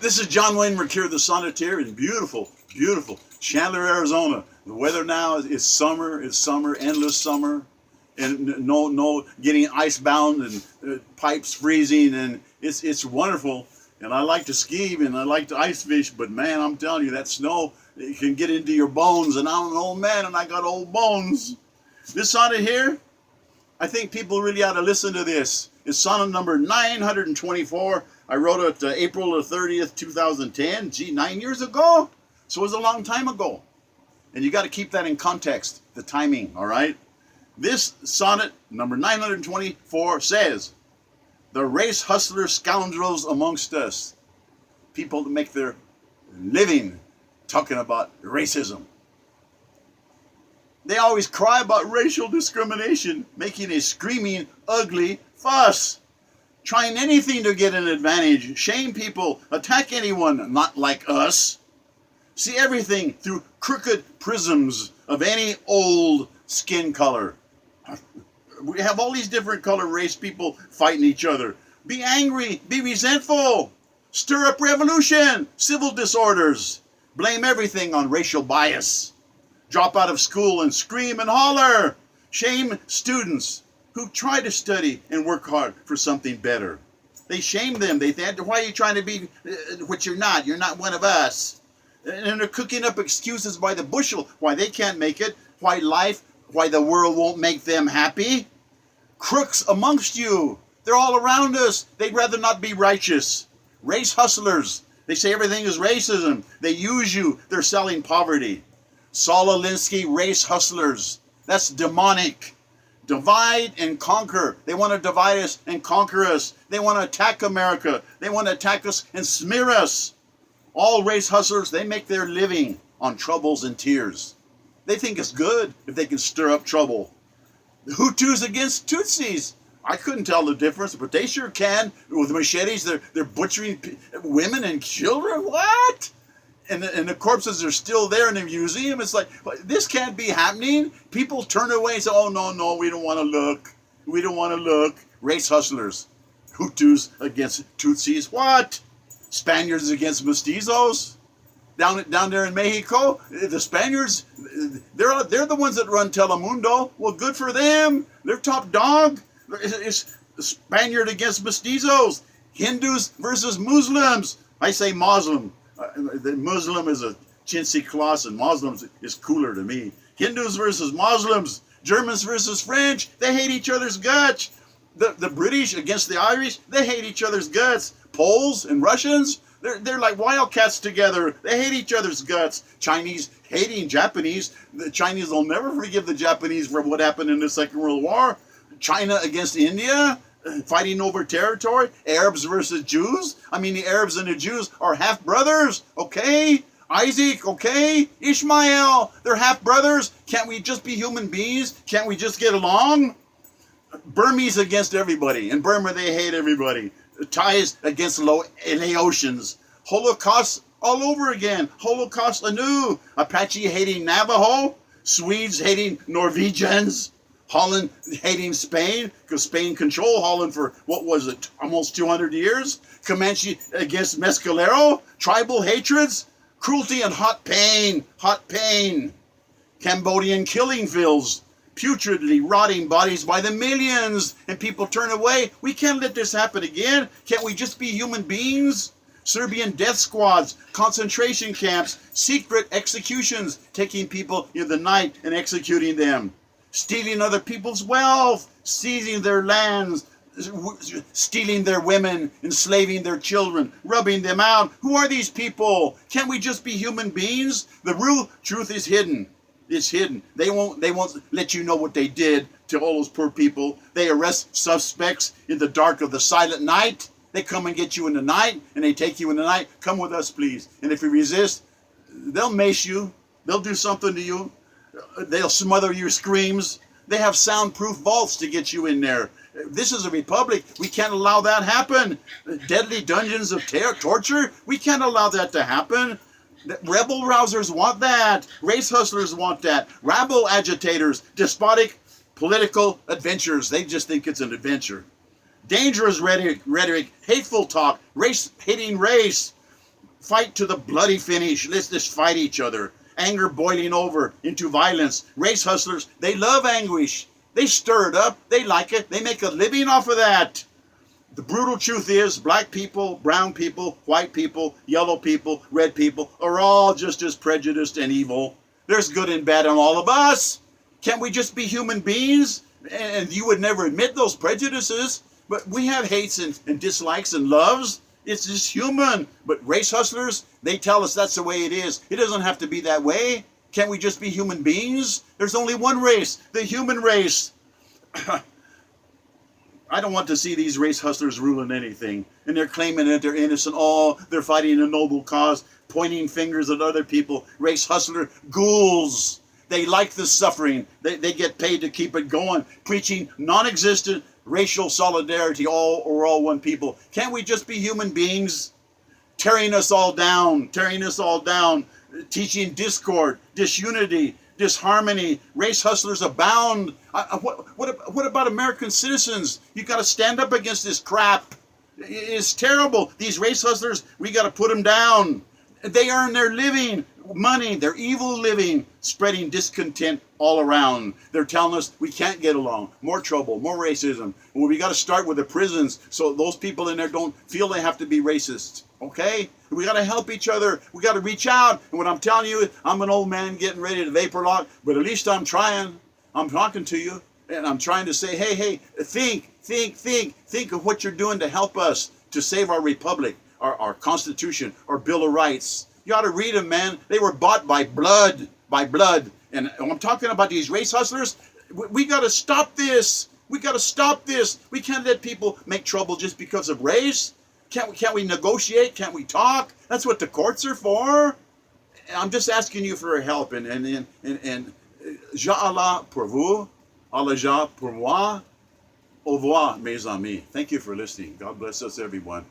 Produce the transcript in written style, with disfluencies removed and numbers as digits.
This is John Wayne Mercure, the Sonneteer, in beautiful, beautiful Chandler, Arizona. The weather now is summer, endless summer, and no getting icebound and pipes freezing, and it's wonderful. And I like to ski and I like to ice fish, but man, I'm telling you, that snow, it can get into your bones, and I'm an old man and I got old bones. This sonnet here, I think people really ought to listen to this. It's sonnet number 924. I wrote it April the 30th, 2010. Gee, 9 years ago? So it was a long time ago. And you got to keep that in context, the timing, all right? This sonnet, number 924, says, the race hustler scoundrels amongst us, people that make their living talking about racism. They always cry about racial discrimination, making a screaming, ugly fuss, trying anything to get an advantage, shame people, attack anyone not like us, see everything through crooked prisms of any old skin color. We have all these different color race people fighting each other. Be angry, be resentful, stir up revolution, civil disorders, blame everything on racial bias. Drop out of school and scream and holler. Shame students who try to study and work hard for something better. They shame them. They think, why are you trying to be what you're not? You're not one of us. And they're cooking up excuses by the bushel why they can't make it, why the world won't make them happy. Crooks amongst you. They're all around us. They'd rather not be righteous. Race hustlers. They say everything is racism. They use you. They're selling poverty. Saul Alinsky, race hustlers. That's demonic. Divide and conquer. They want to divide us and conquer us. They want to attack America. They want to attack us and smear us. All race hustlers, they make their living on troubles and tears. They think it's good if they can stir up trouble. The Hutus against Tutsis. I couldn't tell the difference, but they sure can. With machetes, they're butchering women and children. What? And the corpses are still there in the museum. It's like, this can't be happening. People turn away and say, oh, no, we don't want to look. We don't want to look. Race hustlers. Hutus against Tutsis. What? Spaniards against mestizos? Down there in Mexico, the Spaniards, they're the ones that run Telemundo. Well, good for them. They're top dog. It's Spaniard against mestizos. Hindus versus Muslims. I say Muslim. The Muslim is a chintzy cloth, and Muslims is cooler to me. Hindus versus Muslims. Germans versus French. They hate each other's guts. The British against the Irish. They hate each other's guts. Poles and Russians. They're like wildcats together. They hate each other's guts. Chinese hating Japanese. The Chinese will never forgive the Japanese for what happened in the Second World War. China against India, fighting over territory. Arabs versus Jews. I mean, the Arabs and the Jews are half brothers, okay? Isaac, okay? Ishmael, they're half brothers. Can't we just be human beings? Can't we just get along? Burmese against everybody. In Burma, they hate everybody. Thais against Laotians. Holocaust all over again. Holocaust anew. Apache hating Navajo. Swedes hating Norwegians. Holland hating Spain, because Spain controlled Holland for, what was it, almost 200 years? Comanche against Mescalero, tribal hatreds, cruelty and hot pain. Cambodian killing fields, putridly rotting bodies by the millions, and people turn away. We can't let this happen again. Can't we just be human beings? Serbian death squads, concentration camps, secret executions, taking people in the night and executing them. Stealing other people's wealth, seizing their lands, stealing their women, enslaving their children, rubbing them out. Who are these people? Can't we just be human beings? The real truth is hidden. It's hidden. They won't let you know what they did to all those poor people. They arrest suspects in the dark of the silent night. They come and get you in the night, and they take you in the night. Come with us, please. And if you resist, they'll mace you. They'll do something to you. They'll smother your screams. They have soundproof vaults to get you in there. This is a republic. We can't allow that happen. Deadly dungeons of torture. We can't allow that to happen. Rebel rousers want that. Race hustlers want that. Rabble agitators, despotic political adventures. They just think it's an adventure. Dangerous rhetoric, hateful talk, race-hating race. Fight to the bloody finish. Let's just fight each other. Anger boiling over into violence. Race hustlers, they love anguish. They stir it up. They like it. They make a living off of that. The brutal truth is, black people, brown people, white people, yellow people, red people are all just as prejudiced and evil. There's good and bad in all of us. Can't we just be human beings? And you would never admit those prejudices. But we have hates and dislikes and loves. It's just human. But race hustlers, they tell us that's the way it is. It doesn't have to be that way. Can't we just be human beings? There's only one race, the human race. I don't want to see these race hustlers ruling anything. And they're claiming that they're innocent. Oh, they're fighting a noble cause, pointing fingers at other people. Race hustler ghouls. They like the suffering. They get paid to keep it going, preaching non-existent racial solidarity, all one people. Can't we just be human beings? Tearing us all down, teaching discord, disunity, disharmony. Race hustlers abound. What about American citizens? You got to stand up against this crap. It's terrible. These race hustlers, we got to put them down. They earn their living, money, their evil living, spreading discontent all around. They're telling us we can't get along. More trouble, more racism. Well, we got to start with the prisons so those people in there don't feel they have to be racist. Okay? We got to help each other. We got to reach out. And what I'm telling you, I'm an old man getting ready to vapor lock, but at least I'm trying. I'm talking to you, and I'm trying to say, hey, think of what you're doing to help us to save our republic, our Constitution, our Bill of Rights. You ought to read them, man. They were bought by blood, And I'm talking about these race hustlers. We got to stop this. We got to stop this. We can't let people make trouble just because of race. Can't we negotiate? Can't we talk? That's what the courts are for. I'm just asking you for help. And Ja Allah pour vous, Allah Ja pour moi. Au revoir, mes amis. Thank you for listening. God bless us, everyone.